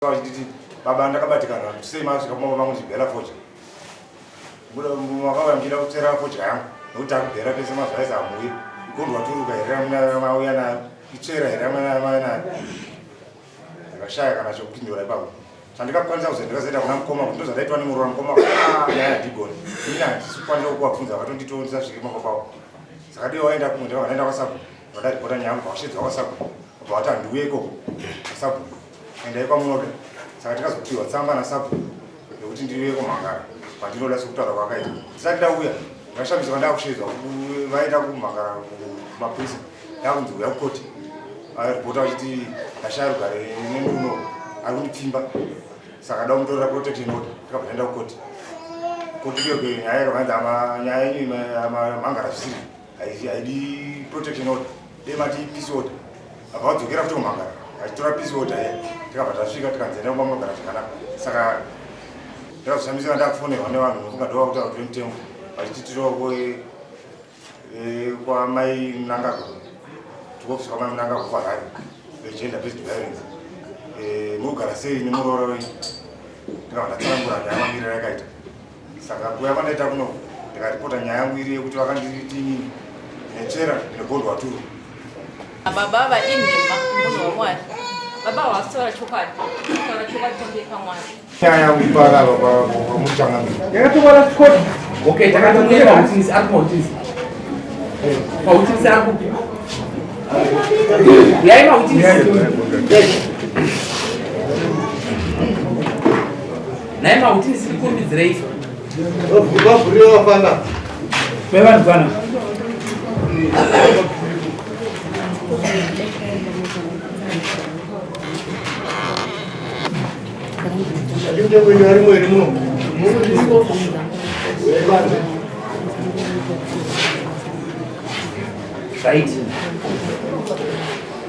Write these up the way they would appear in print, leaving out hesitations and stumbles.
Vachiti baba ndakabatikana sei masvika kumaba kuti bhera focha mwakauya muchida kutsera focha yangu nokuti akubhera pese mazvaisa amuyi igondwa turuka here mauya nayo itsvera here amauya nayo ndakashaya kana chokupindura ipapo chandikakwanisa kuzi ndikazoenda kuna mukoma kuti ndozvandaitwa nemurora mukoma nyaya yadigoni ini handisikwanisa kukuvabvunza vatonditongo ndisasvike mango pavo saka dei waenda kumwe ndakavanaenda kwasabu vadaripota nyaya yangu pavashedzwa kwasabu obva vati handiuye ikoko kwasabu endai kwamunoda saka tikazopiwa tsamba nasabu yekuti ndiuye kumhangara pandinoda sekutaura kwakaita ndisati ndauya ndakashamiswa ndakushedzwa vaenda kumhangara kumapurisa ndakunzi uya kukoti aripota vachiti ndashaya rugare nemuno ari kundipfimba saka da kumutorera protection order tikabva taenda kukoti koti iyoke nyaya yakavanzi nyaya yenyu yamhangara zvisiri haidi protection order dei mati peace order abva vadzokera futi kumhangara achitora peace order ye tikabva tasvika tikanzenda kumamagara zvakanaka saka ndakazoshamisa ndakufonerwa nevanhu nofunga ndova kutaura kuti mutembo vachititirawo kwamai munangagwa tikokusvika kwamai munangagwa kwarari vegender based violence mugara sei nemuroora wenyu ndikabva ndatsanangura nyaya mamiriro yakaita saka kuya kwandaita kuno ndikaripota nyaya yangu iri yekuti vakanditini nechera negondwa turu baba vainhema munhu wamwari baba wasora chokwadi tondeka mwari nyaya kupara pamuchangamiro yakatokwana chikoti okay takatomuyera mautisi ari mautisi mautisi ari kupi yai mautisi nai mautisi ikombidzirei vavhuriwa vafana vevanhu fana ndindewenyu arimo irimo right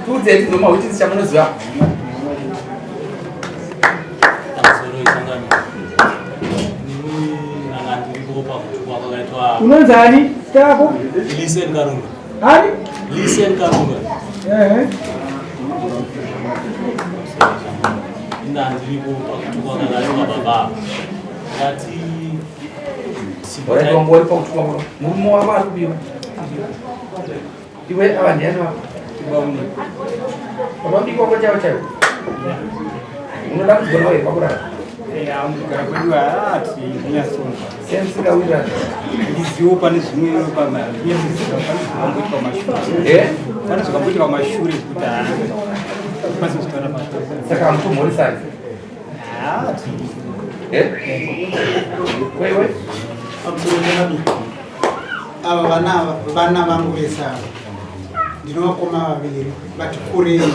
tudzeti nomautisi chamunoziva unonzani tako Listen Karunga. ani Listen Karunga. Ndandiripo pakutukwa kana baba. Ngati Ora tombori pakutukwa muno. Murume wavo ari kubiwa. Iwe avandiani vako. tibauni. Wakabikwa kwa chavo chavo. Unoda kugona here pakurara. Amugara kwedu ati nyasonga. Sensika wira. Ndiziwo pane zvimwe pamari. Ndiziwo pamashure. Pane zvakamboitika pamashure kuti pasi kutaura pato. Saka amutomhorisani. Ati. Wewe. ava vana vangu vesava ndinovakoma vaviri vati kurei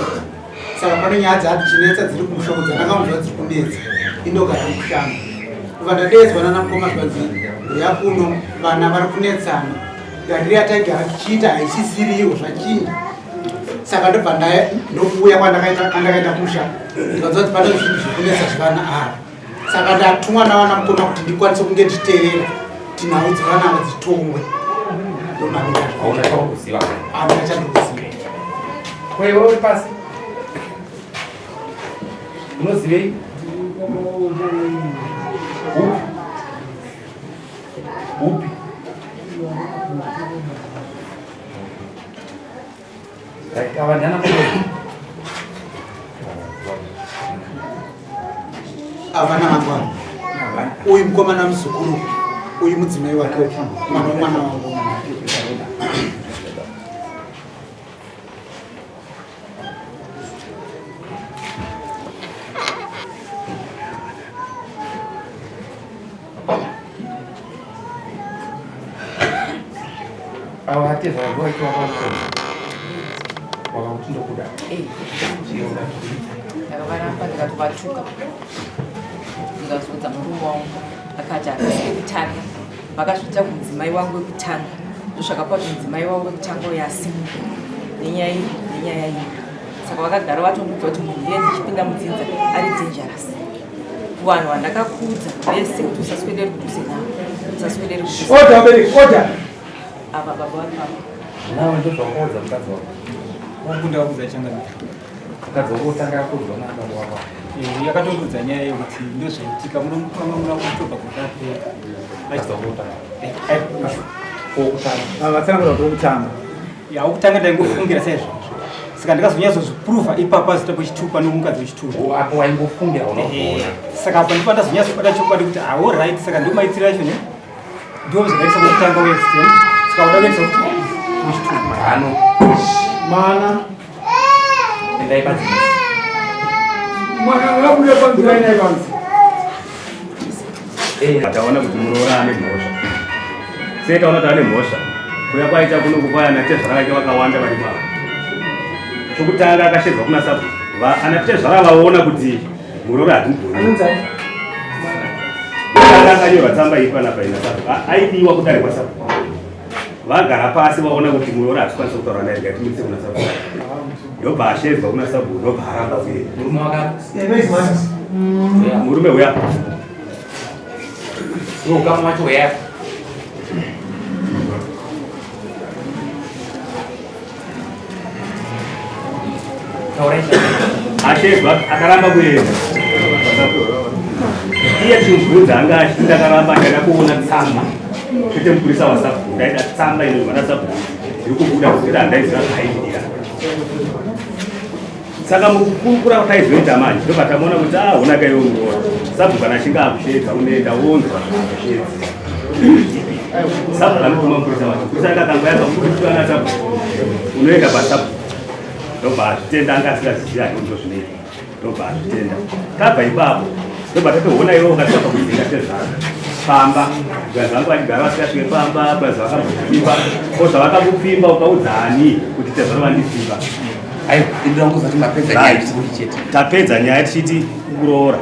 saka pane nyaya dzati chinetsa dziri kumushoko dzandakamuzva dziri kunetsa indogara mukushanga kubva ndadedzwa nanamukoma zvanzi yakuno vana vari kunetsana gariri yataigara tichiita haisisiriwo zvachinda saka ndobva ndokuuya kwandakaenda kumusha ndikanzwa kuti pane zvinhu zvikunetsa zvivana ava saka ndatumwa navana mukoma kuti ndikwanise kunge nditeerera tinhau dzevana ava dzitongwe Aunachokuziva. Achakuziva. Wewe uri pasi. Unozivei? Upi? Right, avanyana kwa. Avana mangwana. Uyu mukomana muzukuru. Uyu mudzimai wake mwana wangu. Awati zvawa ikiwa kwa mtindo kuda. ndakavaramba ndikatobatuka ndikazodza murume wangu akati akutanga vakasvita kumudzimai wangu wekutanga ndosvakapa kuti mudzimai wangu wekutanga uyo asimuka nenyaya iyi saka vakagara vatomudza kuti munhu iye ndichipinda mudzinza ari dangerous kuvanhu vandakakudza vese kuti usaswederi kuduse navo usaswederi kuduse Oda beri, oda. ava baba vari papa Nawe ndozvakaudza mukadzi wako. Wakunda wakudza changa. Mukadzi wako utanga kudzwa nanga wako. yakatondudza nyaya yekuti ndozvaitika muna kutoba kutapera vatsanangura kuti okutanga okutanga ndaingofungira saizvozvo saka ndikazonyatsozvipruvha ipapa zita kwechitupa nomukadzi wechitupa apo waingofungira saka apa ndipo ndazonyatsokubata chokwadi kuti right saka ndio maitiro acho ndio zvakaitisa kutanga weftem saka uda kuitisa kuti wechitupa ano mana endaibadziisa mwana wabuda panzira ina ivanzi taona kuti muroora ane mhosva sei taona kuti ane mhosva kuya kwaita kuno kupayana tezvara vake vakawanda vari pavo chokutanga akashedzwa kuna sabu ana tezvara vaona kuti muroora hatimugoni akanyorwa tsamba ipanapa ina sabu aidiwa kudare kwasabu vagara pasi vaona kuti muroora hatikwanisa kutaura naye ngatimitse kuna sabu ndobva ashedzwa kuna sabu ndobva aramba uye murume uya ukamu wacho weya ashedzwa akaramba kuenda iye chimubvunza anga achinda akaramba ndaida kuona tsamba kwete mupurisa wasabu ndaida tsamba inozvana sabu iri kubuda kuzvira handaiziva zvaiidira saka mukukurukura kwataizoita manje ndobva tamuona kuti unaka iwe muroora sabu kana achinge akushedza unoenda wonzwa zvaakushedza sabu anotuma mupurisa wacho mupurisa anga kanga yakakurutukana sabu unoenda pasabu ndobva azvitenda anga asingaziziva ndo zvinoita ndobva azvitenda tabva ipapo ndobva tatoona iwe ukasaka kudzinga tezvara pamba zvazvangu vachigara vasikasvike pamba bvazi vakambopfimba ko zvavakambopfimba ukaudzani kuti tezvara vandipfimba tapedza nyaya tichiti kuroora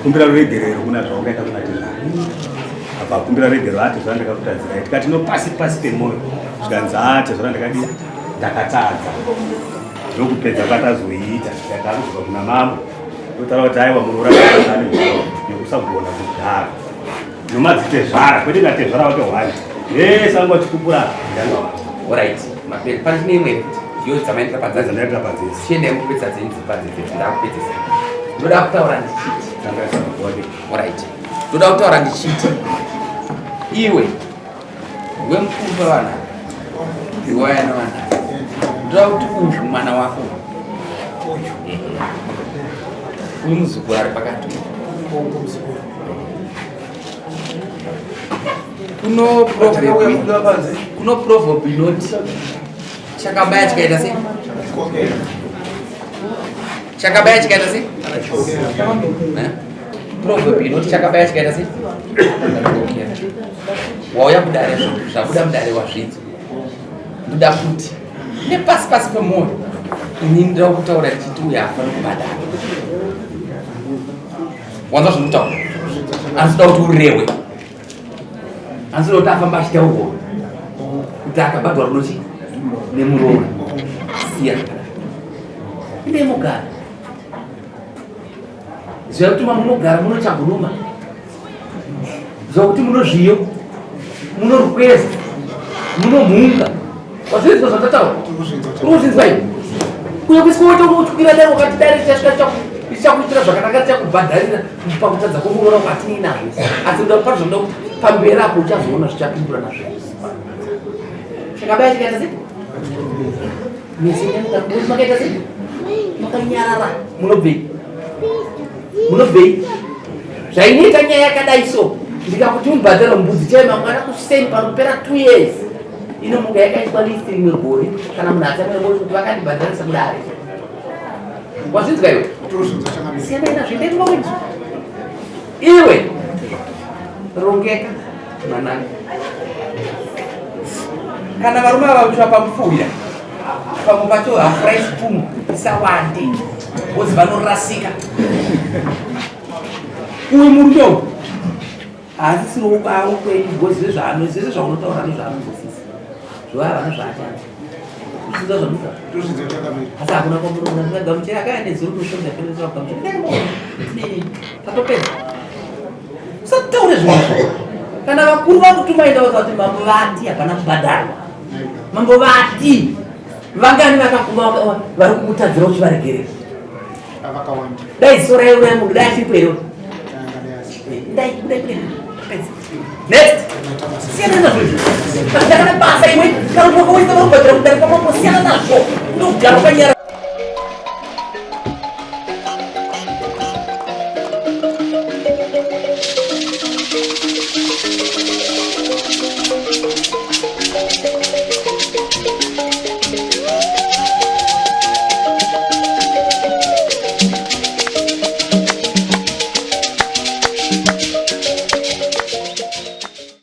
kumbira ruregerero kuna zvawakaita kuna tezvara abva kumbira ruregerero atezvara ndakakutadzirai tikati no pasi pasi pemwoyo zvikanzi tezvara ndakadi ndakatadza ndokupedza patazoita ndakarudzwa kuna mambo totaura kuti aiwa muroora ane nekusagona kugara nomadzitezvara kwete ngatezvara wake hwani vese vachikupura alright maperi pane chine imwe iyo dzamaitira padzadzanaitira padzese chiende mukupedza dzenzipadzese ndakupedzesa ndoda kutaura ndichiti alright ndoda kutaura ndichiti iwe wemukuru wevanhu iwayana vanhu ndoda kuti uzvi mwana wako uyu muzukuru ari pakati kuno proverb inoti chakabaya chikaita sei chakabaya chikaita sei proverb inoti chakabaya chikaita sei wauya kudare zvabuda mudare wazvidzi ndoda kuti nepasi pasi pemwoyo ini ndoda kutaura tichiti uyu hafani kubhadhara wanza zvinotaura anoda kuti urewe anoda kuti afamba achitaurwa kuti akabhadhwa runochi nemuroora siya ine mugara ziva kuti mamunogara munochagunuma ziva kuti munozviyo munorukweza munomhunga wazvirizwa zvandataura urikuzvinzwa iwe uye kuisikoita unotyira dare wakati dare ichakuitira zvakanaka tichakubhadharira pakutadza kwomuroora kwatini nazvo asi ndoda kupata zvonoda kuti pamberi apo uchazoona zvichapindura nazvo chakabaya chikaita sei makaita sei makanyarara munobvei zvainoita nyaya yakadai so ndikakuti mubhadhara mbudzi chaimangwana kuseni panopera 2 years inomuka yakaitwa listi rimwe gore kana munhu atsamwe kuti vakandibhadharisa kudare wazvinzwa iwe sianaina zvindemawedzi iwe rongeka mwananga kana varume vavachwa pamupfuya pamwe pacho hafurai spoon isawande bozi vanorasika uyu murume asi sinoubavo kwenyu bozi zvezvese zvaunotaura nezvaanozosisa zvovavana zvaatanga uchiziva zvamuta asi hakuna kwamurona gamuchera akaendeziri kushonga peneaa tatopedza usataure zvizvo kana vakuru vakutumaenda kuti mambo vati hapana kubhadharwa mambo vati vangani vakakuma vari kumutadzira kuti varegerera vakawanda dai sora yura munhu dai achiri kwero dai next siyana nazvo ndakana basa imwe kana kukawaisa varubhadhira kudari kwamako siyana nazvo ndogara ukanyara